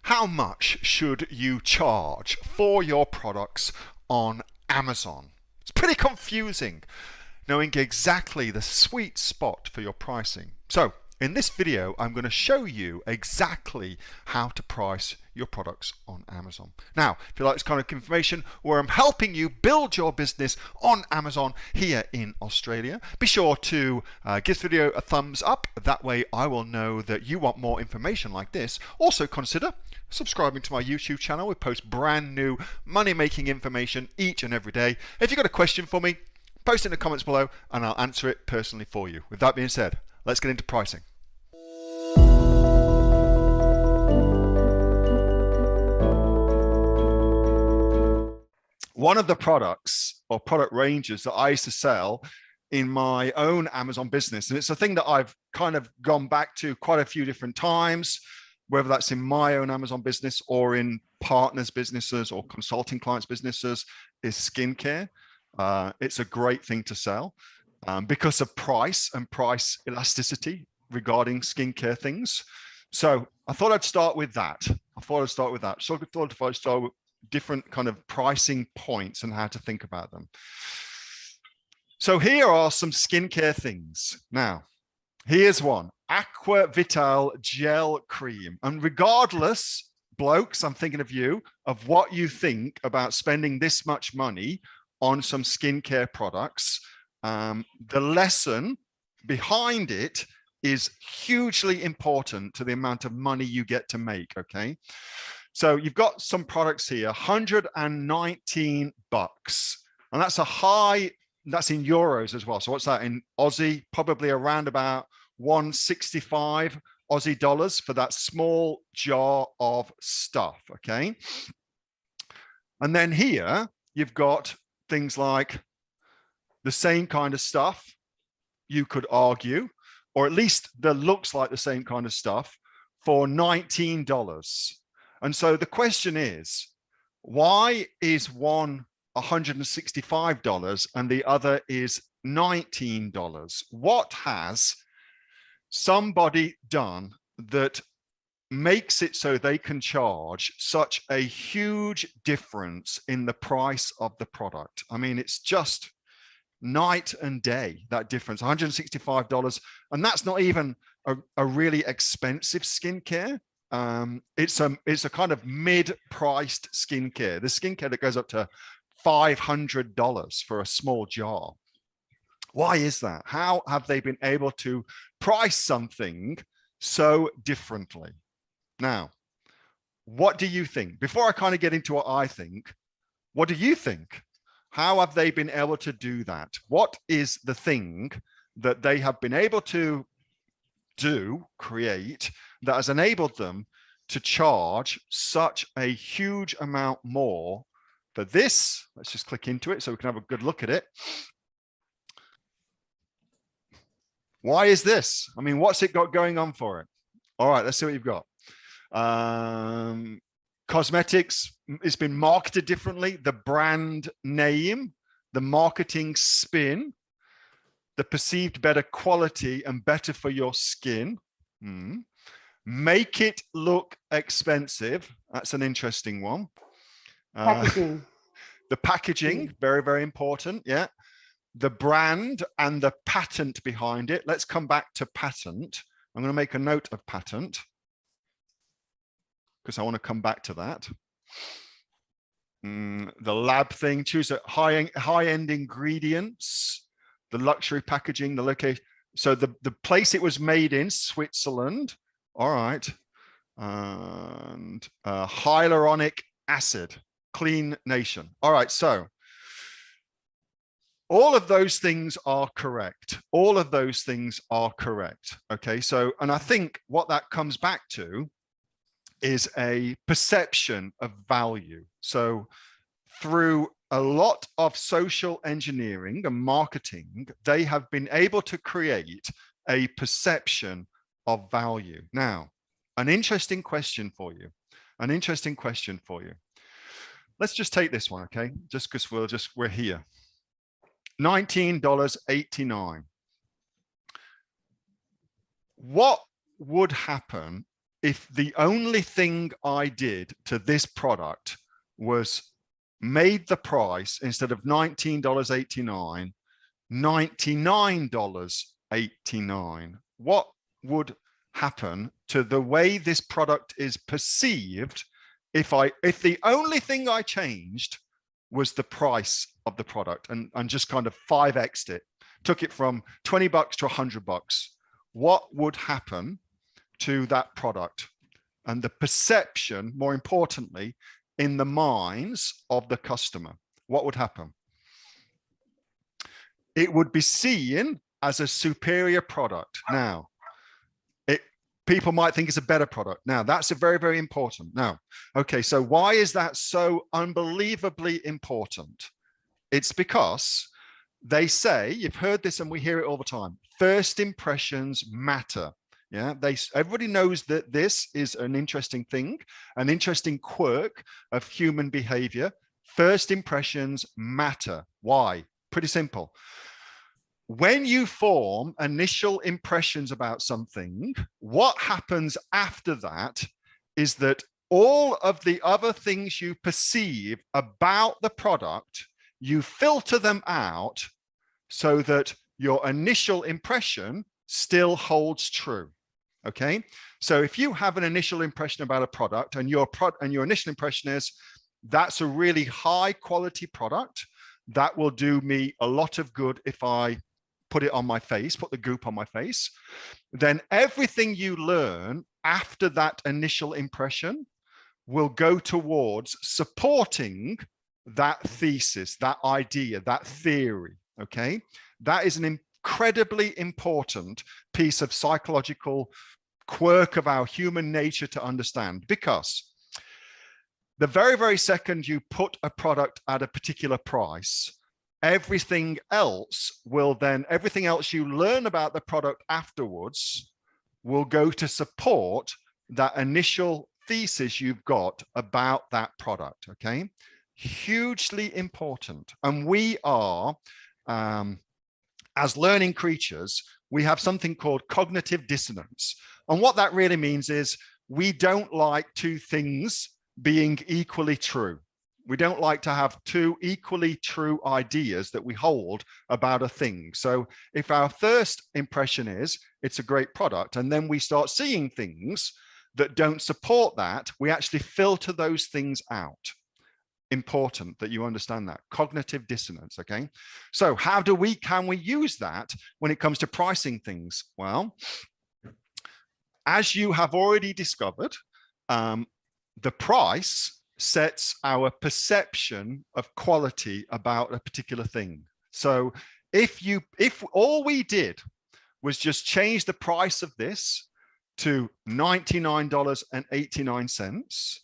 How much should you charge for your products on Amazon? It's pretty confusing knowing exactly the sweet spot for your pricing. So in this video, I'm going to show you exactly how to price your products on Amazon. Now, if you like this kind of information where I'm helping you build your business on Amazon here in Australia, be sure to give this video a thumbs up. That way I will know that you want more information like this. Also consider subscribing to my YouTube channel. We post brand new money-making information each and every day. If you've got a question for me, post it in the comments below and I'll answer it personally for you. With that being said, let's get into pricing. One of the products or product ranges that I used to sell in my own Amazon business, and it's a thing that I've kind of gone back to quite a few different times, whether that's in my own Amazon business or in partners' businesses or consulting clients' businesses, is skincare. It's a great thing to sell because of price and price elasticity regarding skincare things. So I thought I'd start with that. So I thought if I'd start with different kind of pricing points and how to think about them. So here are some skincare things. Now, here's one, Aqua Vital Gel Cream. And regardless, blokes, I'm thinking of you, of what you think about spending this much money on some skincare products, the lesson behind it is hugely important to the amount of money you get to make, okay? So you've got some products here, 119 bucks. And that's a high, that's in euros as well. So what's that in Aussie? Probably around about 165 Aussie dollars for that small jar of stuff, okay? And then here you've got things like the same kind of stuff, you could argue, or at least that looks like the same kind of stuff for $19. And so the question is, why is one $165 and the other is $19? What has somebody done that makes it so they can charge such a huge difference in the price of the product? I mean, it's just night and day, that difference, $165. And that's not even a really expensive skincare. It's a kind of mid-priced skincare. The skincare that goes up to $500 for a small jar. Why is that? How have they been able to price something so differently? Now, what do you think? Before I kind of get into what I think, what do you think? How have they been able to do that? What is the thing that they have been able to create, that has enabled them to charge such a huge amount more for this? Let's just click into it so we can have a good look at it. Why is this? I mean, what's it got going on for it? All right, let's see what you've got. Cosmetics, it's been marketed differently. The brand name, the marketing spin, the perceived better quality and better for your skin. Make it look expensive. That's an interesting one. Packaging. The packaging, very, very important. Yeah. The brand and the patent behind it. Let's come back to patent. I'm going to make a note of patent because I want to come back to that. The lab thing, choose a high-end ingredients, the luxury packaging, the location. So the place it was made in, Switzerland. All right. And hyaluronic acid, clean nation. All right. So all of those things are correct. All of those things are correct. Okay. So, and I think what that comes back to is a perception of value. So through a lot of social engineering and marketing, they have been able to create a perception of value. Now, an interesting question for you. Let's just take this one, okay? Just because we're here. $19.89. What would happen if the only thing I did to this product was made the price, instead of $19.89, $99.89, what would happen to the way this product is perceived if the only thing I changed was the price of the product, and just kind of 5x'd it, took it from $20 to $100? What would happen to that product and the perception, more importantly, in the minds of the customer? What would happen? It would be seen as a superior product. Now, people might think it's a better product. Now, that's a very, very important. Now, okay, so why is that so unbelievably important? It's because they say, you've heard this and we hear it all the time, first impressions matter. Yeah, everybody knows that this is an interesting thing, an interesting quirk of human behavior. First impressions matter. Why? Pretty simple. When you form initial impressions about something, what happens after that is that all of the other things you perceive about the product, you filter them out so that your initial impression still holds true. Okay, so if you have an initial impression about a product, and your initial impression is that's a really high quality product that will do me a lot of good if I put it on my face, put the goop on my face, then everything you learn after that initial impression will go towards supporting that thesis, that idea, that theory. Okay, that is an incredibly important piece of psychological quirk of our human nature to understand, because the very, very second you put a product at a particular price, everything else you learn about the product afterwards will go to support that initial thesis you've got about that product. Okay, hugely important. And we are, as learning creatures, we have something called cognitive dissonance. And what that really means is we don't like two things being equally true. We don't like to have two equally true ideas that we hold about a thing. So if our first impression is it's a great product, and then we start seeing things that don't support that, we actually filter those things out. Important that you understand that. Cognitive dissonance. Okay, so how can we use that when it comes to pricing things? Well, as you have already discovered, the price sets our perception of quality about a particular thing. So if all we did was just change the price of this to $99.89,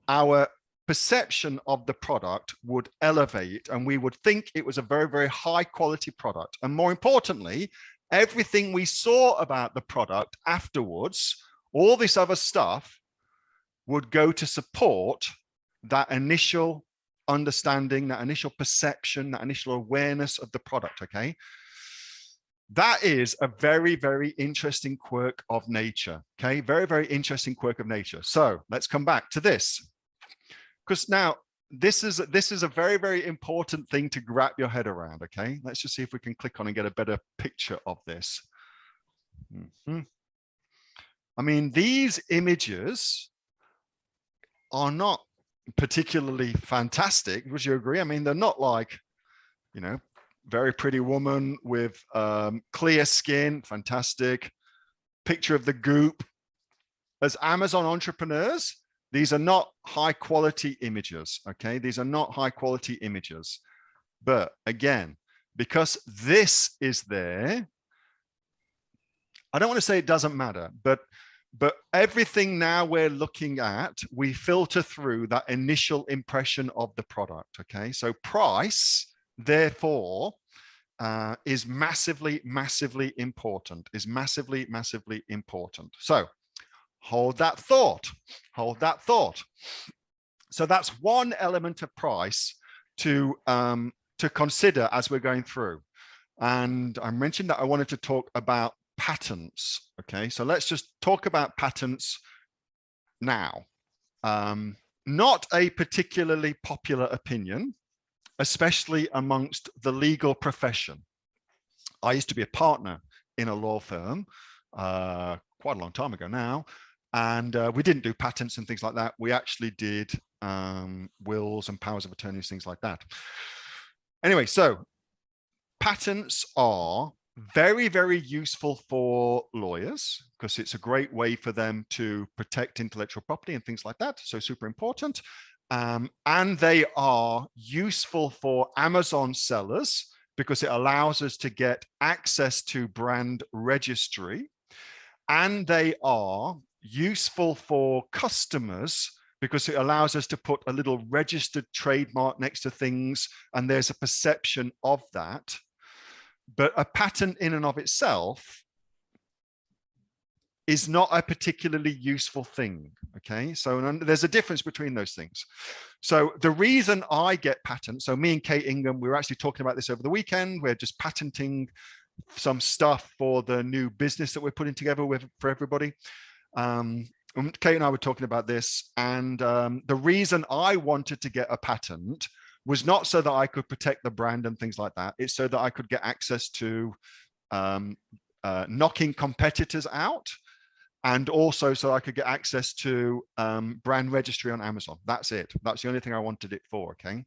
our perception of the product would elevate, and we would think it was a very, very high quality product. And more importantly, everything we saw about the product afterwards, all this other stuff, would go to support that initial understanding, that initial perception, that initial awareness of the product. Okay, that is a very, very interesting quirk of nature. Okay, very, very interesting quirk of nature. So let's come back to this, because now this is a very, very important thing to wrap your head around. Okay, let's just see if we can click on and get a better picture of this. I mean, these images are not particularly fantastic. Would you agree? I mean, they're not like, you know, very pretty woman with clear skin, fantastic picture of the goop. As Amazon entrepreneurs, these are not high quality images. Okay, these are not high quality images. But again, because this is there, I don't want to say it doesn't matter, but everything now we're looking at, we filter through that initial impression of the product. Okay, so price, therefore, is massively, massively important, So hold that thought, So that's one element of price to consider as we're going through. And I mentioned that I wanted to talk about patents. Okay, so let's just talk about patents Now, not a particularly popular opinion, especially amongst the legal profession. I used to be a partner in a law firm quite a long time ago now, and we didn't do patents and things like that. We actually did wills and powers of attorneys, things like that. Anyway, so patents are very, very useful for lawyers because it's a great way for them to protect intellectual property and things like that. So super important. And they are useful for Amazon sellers because it allows us to get access to brand registry. And they are useful for customers because it allows us to put a little registered trademark next to things, and there's a perception of that. But a patent in and of itself is not a particularly useful thing, okay? So there's a difference between those things. So the reason I get patents, so me and Kate Ingham, we were actually talking about this over the weekend. We're just patenting some stuff for the new business that we're putting together for everybody. Kate and I were talking about this, and the reason I wanted to get a patent was not so that I could protect the brand and things like that. It's so that I could get access to knocking competitors out, and also so I could get access to brand registry on Amazon. That's it. That's the only thing I wanted it for, okay?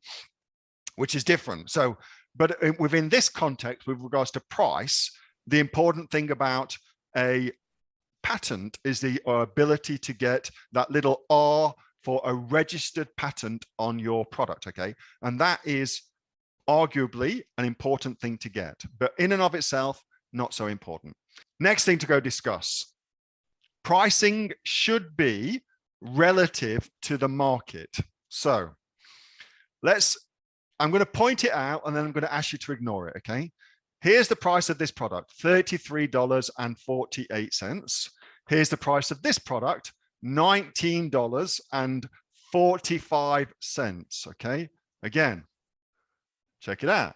Which is different. So, but within this context, with regards to price, the important thing about a patent is the ability to get that little R for a registered patent on your product, okay? And that is arguably an important thing to get, but in and of itself, not so important. Next thing to go discuss. Pricing should be relative to the market. So I'm going to point it out and then I'm going to ask you to ignore it, okay? Here's the price of this product, $33.48. Here's the price of this product, $19.45, okay? Again, check it out.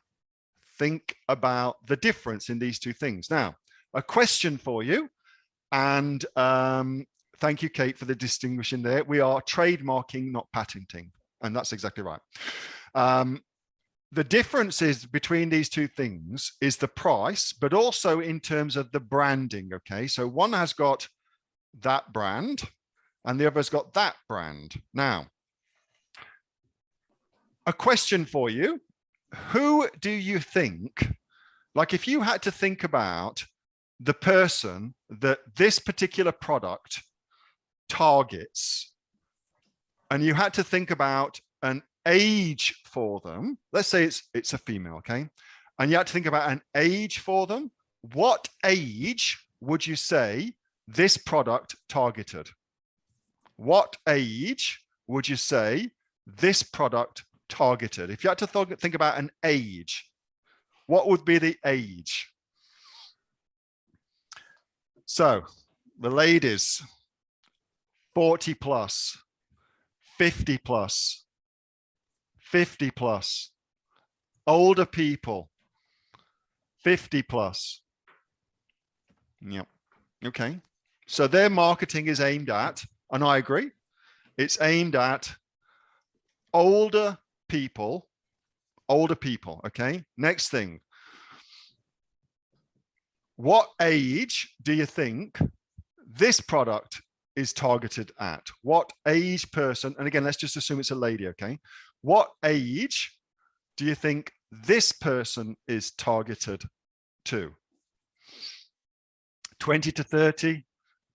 Think about the difference in these two things. Now, a question for you, and thank you, Kate, for the distinguishing there. We are trademarking, not patenting, and that's exactly right. The difference is between these two things is the price, but also in terms of the branding, okay? So one has got that brand and the other's got that brand. Now, a question for you. Who do you think, like if you had to think about the person that this particular product targets, and you had to think about an age for them, let's say it's a female, okay? And you had to think about an age for them. What age would you say this product targeted? What age would you say this product targeted? If you had to think about an age, what would be the age? So the ladies, 40 plus, 50 plus, 50 plus, older people, 50 plus. Yep. Okay. So their marketing is aimed at, and I agree, it's aimed at older people. Okay. Next thing. What age do you think this product is targeted at? What age person? And again, let's just assume it's a lady, okay? What age do you think this person is targeted to? 20 to 30,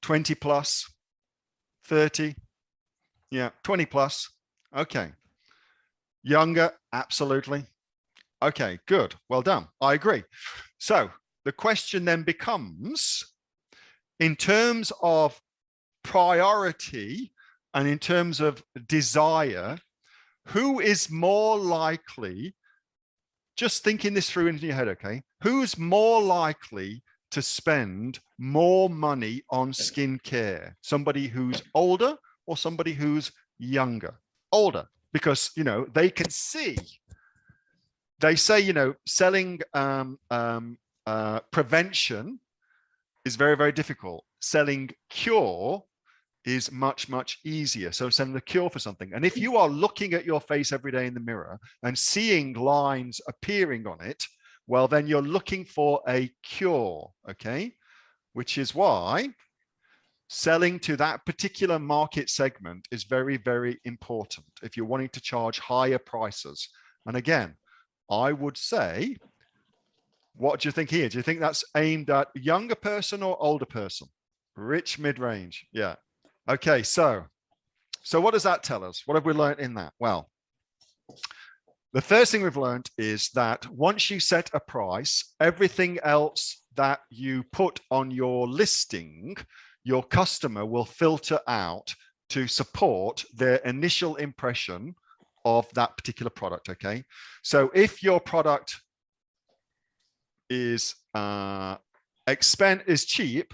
20 plus, 30, yeah, 20 plus, okay. Younger, absolutely. Okay, good, well done, I agree. So the question then becomes, in terms of priority and in terms of desire, who is more likely, just thinking this through into your head, okay? Who's more likely to spend more money on skincare? Somebody who's older or somebody who's younger? Older, because, you know, they can see. They say, you know, selling prevention is very, very difficult. Selling cure is much, much easier. So send the cure for something. And if you are looking at your face every day in the mirror and seeing lines appearing on it, well, then you're looking for a cure, okay? Which is why selling to that particular market segment is very, very important if you're wanting to charge higher prices. And again, I would say, what do you think here? Do you think that's aimed at younger person or older person? Rich mid-range, yeah. Okay, so what does that tell us? What have we learned in that? Well, the first thing we've learned is that once you set a price, everything else that you put on your listing, your customer will filter out to support their initial impression of that particular product, okay? So if your product is cheap,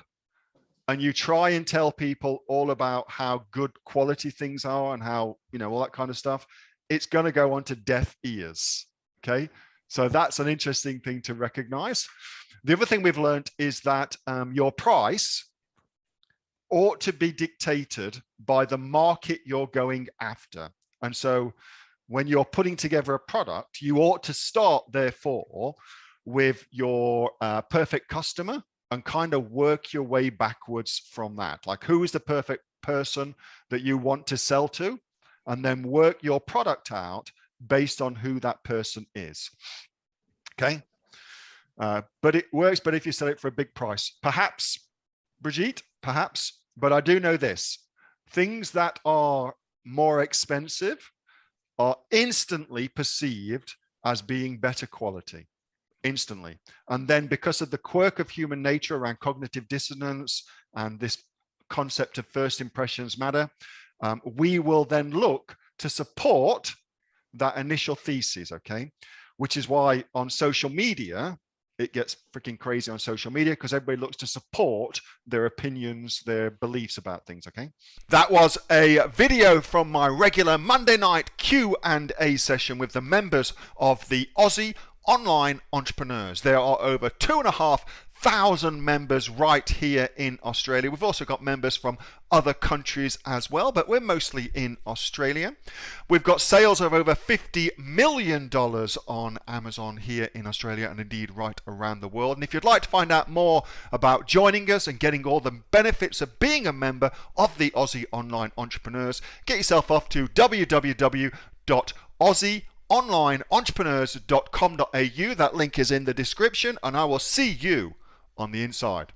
and you try and tell people all about how good quality things are and how, you know, all that kind of stuff, it's going to go onto deaf ears. Okay. So that's an interesting thing to recognize. The other thing we've learned is that your price ought to be dictated by the market you're going after. And so when you're putting together a product, you ought to start, therefore, with your perfect customer and kind of work your way backwards from that. Like, who is the perfect person that you want to sell to? And then work your product out based on who that person is. Okay. But it works, but if you sell it for a big price, perhaps, Brigitte, perhaps, but I do know this, things that are more expensive are instantly perceived as being better quality. Instantly. And then because of the quirk of human nature around cognitive dissonance and this concept of first impressions matter, we will then look to support that initial thesis, okay? Which is why on social media, it gets freaking crazy on social media because everybody looks to support their opinions, their beliefs about things, okay? That was a video from my regular Monday night Q&A session with the members of the Aussie Online Entrepreneurs. There are over 2,500 members right here in Australia. We've also got members from other countries as well, but we're mostly in Australia. We've got sales of over $50 million on Amazon here in Australia and indeed right around the world. And if you'd like to find out more about joining us and getting all the benefits of being a member of the Aussie Online Entrepreneurs, get yourself off to www.aussieonlineentrepreneurs.com.au. That link is in the description, and I will see you on the inside.